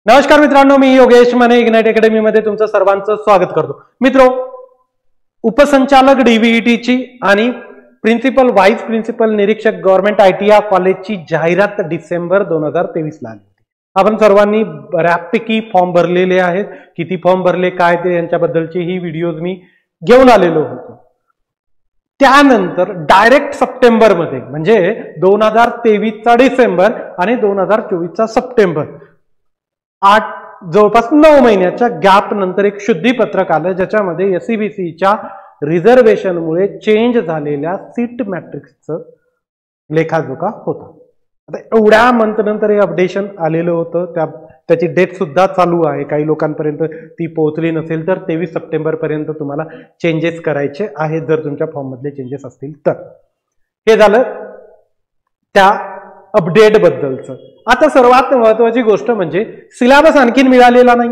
नमस्कार मित्रांनो, मी Yogesh Mane ignite academy मध्ये तुमचं सर्वांचं स्वागत करतो. मित्रो, उपसंचालक डीव्हीईटीची आणि प्रिन्सिपल व्हाईस प्रिन्सिपल निरीक्षक गव्हर्नमेंट आयटीआय कॉलेजची जाहिरात डिसेंबर 2023 ला आली होती. आपण सर्वांनी बऱ्यापैकी फॉर्म भरलेले आहेत. किती फॉर्म भरले काय ते यांच्याबद्दलची ही व्हिडिओज मी घेऊन आलेलो होतो. त्यानंतर डायरेक्ट सप्टेंबर मध्ये म्हणजे 2023चा डिसेंबर आणि 2024चा सप्टेंबर, जवळपास 9 महिन्याच्या गॅप नंतर एक शुद्धीपत्रक आलं ज्याच्यामध्ये एसईबीसीच्या रिझर्वेशनमुळे चेंज झालेल्या सीट मॅट्रिक्सचं लेखाजोखा होता. आता एवढ्या मंथ नंतर हे अपडेशन आलेलं होतं. त्याची डेट सुद्धा चालू आहे. काही लोकांपर्यंत ती पोहोचली नसेल तर 23 सप्टेंबर पर्यंत तुम्हाला चेंजेस करायचे आहेत जर तुमच्या फॉर्म मधले चेंजेस असतील तर. हे झालं त्या अपडेट बद्दलचं. आता सर्वात महत्वाची गोष्ट म्हणजे सिलेबस आणखीन मिळालेला नाही.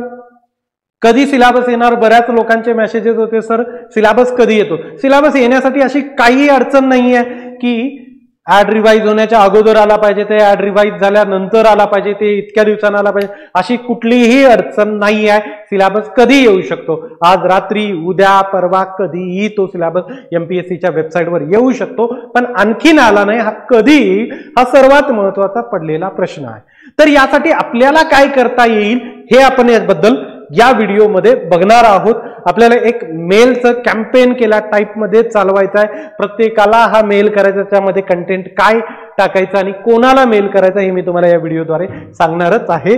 कधी सिलेबस येणार? बऱ्याच लोकांचे मेसेजेस होते, सर सिलेबस कधी येतो? सिलेबस येण्यासाठी अशी काही अडचण नाहीये की ऍड रिवाइज होण्याच्या अगोदर आला पाहिजे, ते ऍड रिवाइज झाल्यानंतर आला पाहिजे, ते इतक्या दिवसांना आला पाहिजे, अशी कुठलीही अडचण नाही आहे. सिलेबस कधी येऊ शकतो. आज रात्री, उद्या, परवा, कधीही तो सिलेबस एमपीएससीच्या वेबसाईटवर येऊ शकतो. पण आणखीन आला नाही, हा कधी, हा सर्वात महत्वाचा पडलेला प्रश्न आहे. तर यासाठी आपल्याला काय करता येईल हे आपण याबद्दल या व्हिडिओमध्ये बघणार आहोत. आपल्याला एक मेलचं कॅम्पेन केला टाईप मध्ये चालवायचा आहे. प्रत्येकाला हा मेल करायचा, त्यामध्ये कंटेंट काय टाकायचं आणि कोणाला मेल करायचा हे मी तुम्हाला या व्हिडिओद्वारे सांगणारच आहे.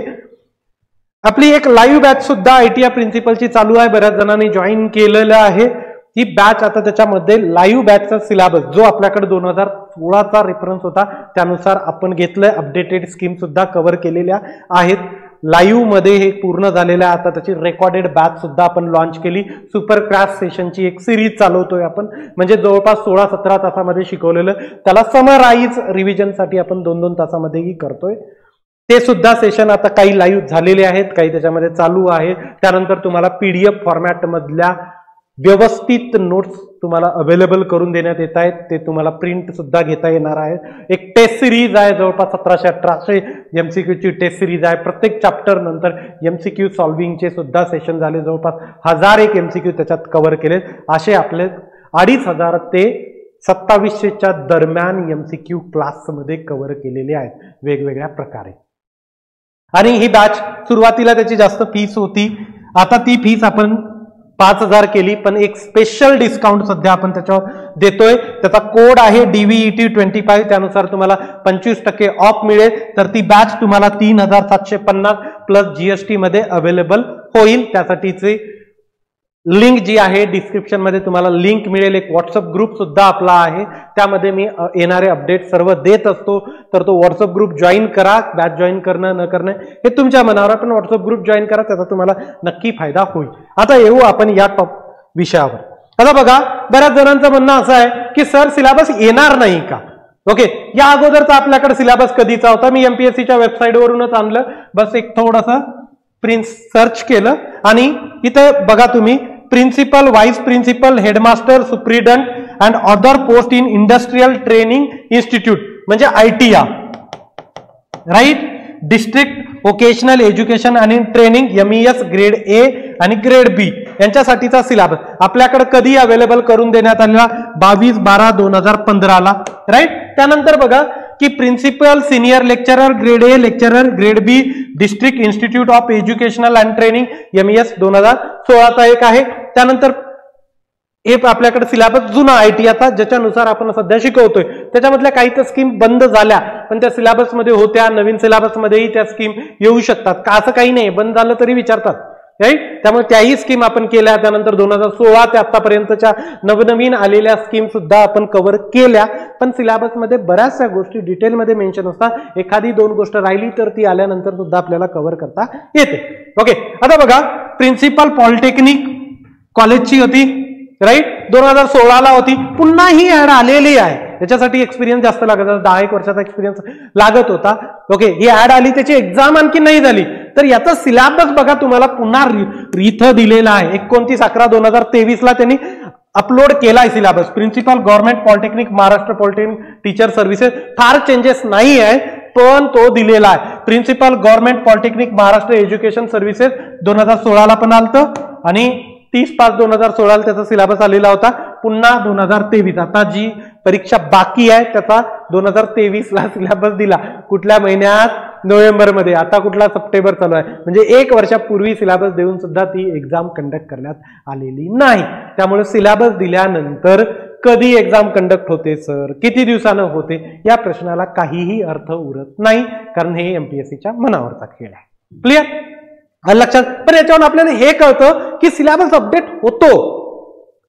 आपली एक लाईव्ह बॅच सुद्धा आयटीआय प्रिन्सिपलची चालू आहे. बऱ्याच जणांनी जॉईन केलेलं आहे ही बॅच. आता त्याच्यामध्ये लाईव्ह बॅचचा सिलेबस जो आपल्याकडे 2016चा रेफरन्स होता त्यानुसार आपण घेतलंय. अपडेटेड स्कीम सुद्धा कव्हर केलेल्या आहेत. लाईव्ह मध्ये हे पूर्ण झालेलं आहे. आता त्याची रेकॉर्डेड बॅच सुद्धा आपण लॉन्च केली. सुपर क्रॅश सेशनची एक सिरीज चालवतोय आपण, म्हणजे जवळपास 16-17 तासामध्ये शिकवलेलं त्याला समराईज रिव्हिजनसाठी आपण 2-2 तासामध्येही करतोय. ते सुद्धा सेशन आता काही लाईव्ह झालेले आहेत, काही त्याच्यामध्ये चालू आहे. त्यानंतर तुम्हाला पीडीएफ फॉर्मॅट मधल्या व्यवस्थित नोट्स तुम्हाला अवेलेबल करून देण्यात येत आहेत. ते तुम्हाला प्रिंट सुद्धा घेता येणार आहे. एक टेस्ट सिरीज आहे, जवळपास 1700-1800 एमसीक्यूची टेस्ट सिरीज आहे. प्रत्येक चॅप्टर नंतर एमसीक्यू सॉल्व्हिंगचे सुद्धा सेशन झाले. जवळपास 1000 एमसीक्यू त्याच्यात कव्हर केले. असे आपले 2500 ते 2700च्या दरम्यान एमसीक्यू क्लासमध्ये कव्हर केलेले आहेत वेगवेगळ्या प्रकारे. आणि ही बॅच सुरुवातीला त्याची जास्त फीस होती, आता ती फीस आपण 5000 केली. पण एक स्पेशल डिस्काउंट सध्या आपण त्याच्यावर देतोय. त्याचा कोड आहे DVET25. त्यानुसार तुम्हाला 25% ऑफ मिळेल. तर ती बॅच तुम्हाला 3750 प्लस जीएसटी मध्ये अवेलेबल होईल. त्यासाठीची लिंक जी आहे डिस्क्रिप्शन मध्ये तुम्हाला लिंक मिळेल. एक व्हॉट्सअप ग्रुप सुद्धा आपला आहे, त्यामध्ये मी येणारे अपडेट सर्व देत असतो. तर तो व्हॉट्सअप ग्रुप जॉईन करा. बॅच जॉईन करणं न करणं हे तुमच्या मनावर आहे, पण व्हॉट्सअप ग्रुप जॉईन करा, त्याचा तुम्हाला नक्की फायदा होईल. आता येऊ आपण या टॉप विषयावर. आता बघा, बऱ्याच जणांचं म्हणणं असं आहे की सर सिलेबस येणार नाही का? ओके, या अगोदरचा आपल्याकडे सिलेबस कधीचा होता? मी एमपीएससीच्या वेबसाईटवरूनच आणलं. बस एक थोडंसं सर्च केलं आणि इथं बघा तुम्ही, principal, vice principal, headmaster, superintendent and other post in industrial training institute म्हणजे ITI, right. District vocational education आणि ट्रेनिंग MES ग्रेड ए आणि ग्रेड बी यांच्यासाठीचा सिलेबस आपल्याकडे कधी अवेलेबल करून देण्यात आलेला? 22/12/2015 ला, राईट. त्यानंतर बघा की principal, senior lecturer, grade A lecturer, grade B, district institute of educational and training MES 2016चा एक आहे. त्यानंतर हे आपल्याकडे सिलेबस जुना आयटीआयचा ज्याच्यानुसार आपण सध्या शिकवतोय. त्याच्यामधल्या काही त्या स्कीम बंद झाल्या, पण त्या सिलेबस मध्ये होत्या. नवीन सिलेबस मध्येही त्या स्कीम येऊ शकतात का? असं काही नाही, बंद झालं तरी विचारतात, राईट. त्यामुळे त्याही स्कीम आपण केल्या. त्यानंतर 2016 ते आतापर्यंतच्या नवनवीन आलेल्या स्कीम सुद्धा आपण कव्हर केल्या. पण सिलेबस मध्ये बऱ्याचशा गोष्टी डिटेलमध्ये मेन्शन असतात. एखादी 2 गोष्ट राहिली तर ती आल्यानंतर सुद्धा आपल्याला कव्हर करता येते. ओके, आता बघा, प्रिन्सिपल पॉलिटेक्निक कॉलेजची होती, राईट, 2016ला होती. पुन्हा ही ऍड आलेली आहे. त्याच्यासाठी एक्सपिरियन्स जास्त लागत होता, 10-1 वर्षाचा एक्सपिरियन्स लागत होता. ओके, ही ऍड आली, त्याची एक्झाम आणखी नाही झाली. तर याचा सिलेबस बघा तुम्हाला पुन्हा इथं दिलेला आहे. 29/11/2023 ला त्यांनी अपलोड केलाय syllabus. Principal government polytechnic Maharashtra polytechnic teacher services फार चेंजेस नाही आहे, पण तो दिलेला आहे. Principal government polytechnic Maharashtra education services 2016ला पण आलतं आणि 30/5/2016 त्याचा सिलेबस आलेला होता. पुन्हा 2023 आता जी परीक्षा बाकी आहे त्याचा 2023ला सिलेबस दिला. कुठल्या महिन्यात? नोव्हेंबरमध्ये. आता कुठला? सप्टेंबर चालू आहे. म्हणजे 1 वर्षापूर्वी सिलेबस देऊन सुद्धा ती एक्झाम कंडक्ट करण्यात आलेली नाही. त्यामुळे सिलेबस दिल्यानंतर कधी एक्झाम कंडक्ट होते सर, किती दिवसानं होते, या प्रश्नाला काहीही अर्थ उरत नाही, कारण हे एमपीएससीच्या मनावरचा खेळ आहे. क्लिअर? लक्षात. पण याच्यावर आपल्याला हे कळतं की सिलेबस अपडेट होतो,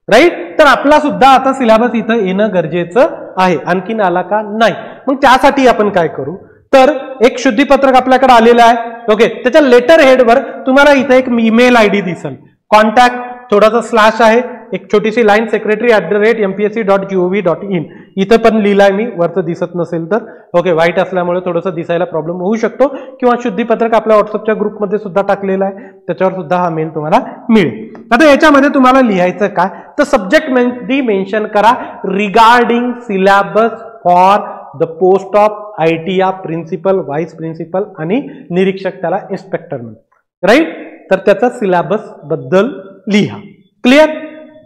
राईट. तर आपला सुद्धा आता सिलेबस इथं येणं गरजेचं आहे. आणखीन आला का? नाही. मग त्यासाठी आपण काय करू, तर एक शुद्धीपत्रक आपल्याकडे आलेलं आहे. ओके, त्याच्या लेटर हेडवर तुम्हाला इथे एक ईमेल आयडी दिसेल, कॉन्टॅक्ट, थोडासा स्लॅश आहे, एक छोटीशी लाईन, secretary@mpsc.gov.in. इथं पण लिहिलाय मी, वरचं दिसत नसेल तर. ओके, व्हाईट असल्यामुळे थोडंसं दिसायला प्रॉब्लेम होऊ शकतो, किंवा शुद्धीपत्रक आपल्या व्हॉट्सअपच्या ग्रुपमध्ये सुद्धा टाकलेला आहे, त्याच्यावर सुद्धा हा मेल तुम्हाला मिळेल. आता याच्यामध्ये तुम्हाला लिहायचं काय, तर सब्जेक्ट मध्ये मेन्शन करा regarding syllabus for the post of ITR principal, vice principal आणि निरीक्षक, त्याला इन्स्पेक्टर म्हणतात, राईट. तर त्याचा सिलेबस बद्दल लिहा. Clear?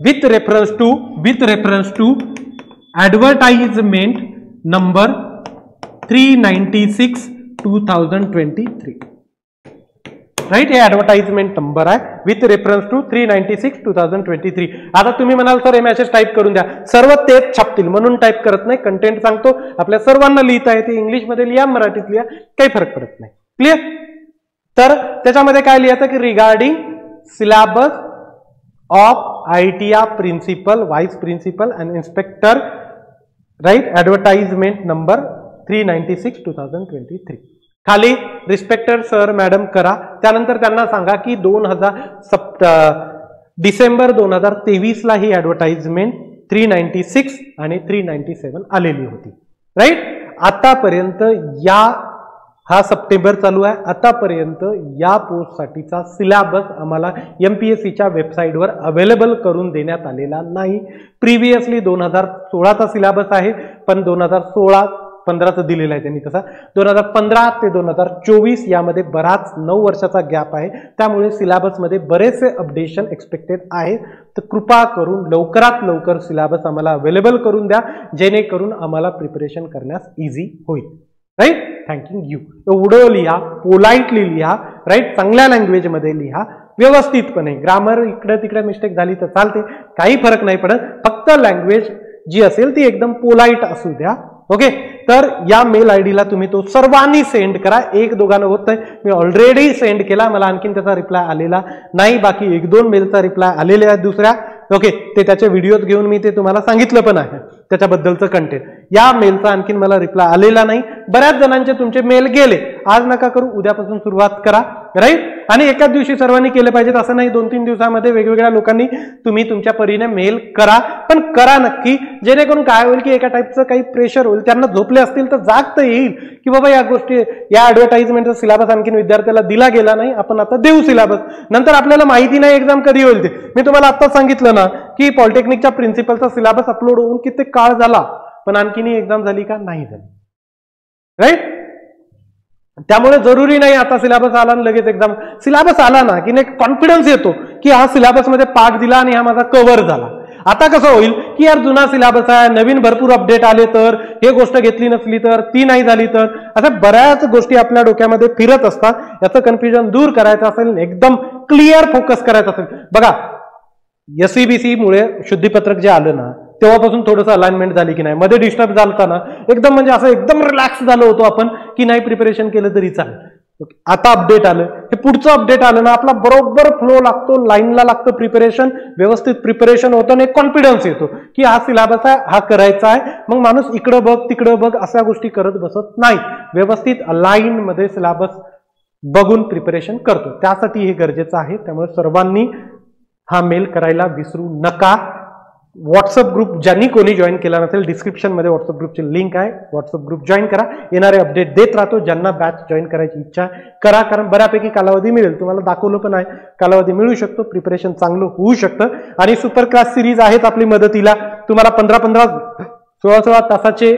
With reference to advertisement number 396/2023, right. हे ऍडव्हर्टाइजमेंट नंबर आहे, विथ रेफरन्स टू 396/2023. आता तुम्ही म्हणाल सर हे मेसेज टाईप करून द्या, सर्व तेच छापतील म्हणून टाईप करत नाही. कंटेंट सांगतो, आपल्या सर्वांना लिहिता येते, इंग्लिशमध्ये लिहा, मराठीत लिहा, काही फरक पडत नाही. क्लिअर? तर त्याच्यामध्ये काय लिहायचं की regarding syllabus of ITR principal, vice principal आणि इन्स्पेक्टर, राईट. Advertisement number 396/2023. खाली रिस्पेक्टेड सर मॅडम करा. त्यानंतर त्यांना सांगा की डिसेंबर 2023ला ही ऍडव्हर्टाइजमेंट 396 आणि 397 आलेली होती, राईट. आतापर्यंत हा सप्टेंबर चालू आहे, आतापर्यंत या पोस्टसाठीचा सिलेबस आम्हाला एमपीएससीच्या वेबसाईटवर अवेलेबल करून देण्यात आलेला नाही. प्रिव्हियसली 2016चा सिलेबस आहे, पण 2016-15चं दिलेलं आहे त्यांनी, तसा 2015 ते 2024 यामध्ये बराच 9 वर्षाचा गॅप आहे. त्यामुळे सिलेबसमध्ये बरेचसे अपडेशन एक्सपेक्टेड आहेत. तर कृपा करून लवकरात लवकर सिलेबस आम्हाला अवेलेबल करून द्या, जेणेकरून आम्हाला प्रिपरेशन करण्यास इझी होईल, राईट. Thank you you. एवढं लिहा, पोलाइटली लिहा, राईट. चांगल्या लँग्वेजमध्ये लिहा, व्यवस्थितपणे. ग्रामर इकडे तिकडे मिस्टेक झाली तर चालते, काही फरक नाही पडत. फक्त लँग्वेज जी असेल ती एकदम पोलाइट असू द्या. ओके. तर या मेल आयडीला तुम्ही तो सर्वांनी सेंड करा. 1-2 होत नाही, मी ऑलरेडी सेंड केला, मला आणखीन त्याचा रिप्लाय आलेला नाही. बाकी 1-2 मेलचा रिप्लाय आलेले आहेत दुसऱ्या. ओके, ते त्याचे व्हिडिओज घेऊन मी ते तुम्हाला सांगितलं पण आहे त्याच्याबद्दलचं कंटेंट. या मेलचा आणखीन मला रिप्लाय आलेला नाही. बऱ्याच जणांचे तुमचे मेल गेले. आज नका करू, उद्यापासून सुरुवात करा, राईट. आणि एकाच दिवशी सर्वांनी केले पाहिजेत असं नाही, 2-3 दिवसामध्ये वेगवेगळ्या लोकांनी तुम्ही तुमच्या परीने मेल करा, पण करा नक्की, जेणेकरून काय होईल की एका टाईपचं काही प्रेशर होईल. त्यांना झोपले असतील तर जागता येईल की बाबा या गोष्टी, या ऍडव्हर्टाइजमेंटचा सिलेबस आणखीन विद्यार्थ्याला दिला गेला नाही, आपण आता देऊ सिलेबस. नंतर आपल्याला माहिती नाही एक्झाम कधी होईल ते. मी तुम्हाला आता सांगितलं ना की पॉलिटेक्निकच्या प्रिन्सिपलचा सिलेबस अपलोड होऊन किती काळ झाला, पण आणखीन एक्झाम झाली का? नाही झाली, राईट. त्यामुळे जरुरी नाही आता सिलेबस आला आणि लगेच एक्झाम. सिलेबस आला ना की नाही कॉन्फिडन्स येतो की हा सिलेबस मध्ये पाठ दिला आणि हा माझा कव्हर झाला. आता कसं होईल की यार जुना सिलेबस आहे, नवीन भरपूर अपडेट आले तर, हे गोष्ट घेतली नसली तर, ती नाही झाली तर, अशा बऱ्याच गोष्टी आपल्या डोक्यामध्ये फिरत असतात. याचं कन्फ्युजन दूर करायचं असेल, एकदम क्लिअर फोकस करायचा असेल. बघा, एसईबीसी मुळे शुद्धीपत्रक जे आलं ना तेव्हापासून थोडंसं अलाइनमेंट झाली की नाही, मध्ये डिस्टर्ब झालता ना, एकदम म्हणजे असं एकदम रिलॅक्स झालो होतो आपण की नाही प्रिपरेशन केलं तरी चालेल. आता अपडेट आलं, हे पुढचं अपडेट आलं ना, आपला बरोबर फ्लो लागतो, लाईनला लागतं प्रिपरेशन, व्यवस्थित प्रिपरेशन होतं आणि कॉन्फिडन्स येतो की हा सिलेबस आहे, हा करायचा आहे. मग माणूस इकडं बघ तिकडं बघ अशा गोष्टी करत बसत नाही, व्यवस्थित अलाइन मध्ये सिलेबस बघून प्रिपरेशन करतो. त्यासाठी हे गरजेचं आहे. त्यामुळे सर्वांनी हा मेल करायला विसरू नका. व्हॉट्सअप ग्रुप ज्यांनी कोणी जॉईन केला नसेल, डिस्क्रिप्शनमध्ये व्हॉट्सअप ग्रुपची लिंक आहे, व्हॉट्सअप ग्रुप जॉईन करा. येणारे अपडेट देत राहतो. ज्यांना बॅच जॉईन करायची इच्छा करा, कारण बऱ्यापैकी कालावधी मिळेल. तुम्हाला दाखवलं पण आहे, कालावधी मिळू शकतो, प्रिपरेशन चांगलं होऊ शकतं. आणि सुपर क्लास सिरीज आहेत आपली मदतीला. तुम्हाला 15-15 16-16 तासाचे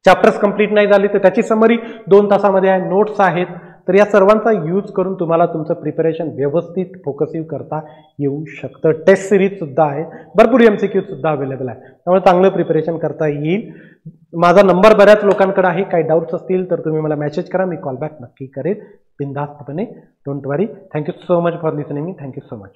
चॅप्टर्स कंप्लीट नाही झाले तर त्याची समरी 2 तासामध्ये आहे, नोट्स आहेत. तर या सर्वांचा यूज करून तुम्हाला तुमचं प्रिपरेशन व्यवस्थित फोकसिव्ह करता येऊ शकतं. टेस्ट सिरीज सुद्धा आहे, भरपूर MCQ सुद्धा अवेलेबल आहे, त्यामुळे चांगलं प्रिपरेशन करता येईल. माझा नंबर बऱ्याच लोकांकडे आहे. काही डाऊट्स असतील तर तुम्ही मला मेसेज करा, मी कॉल बॅक नक्की करेन बिनधास्तपणे. Don't worry. Thank you so much for listening. Thank you so much.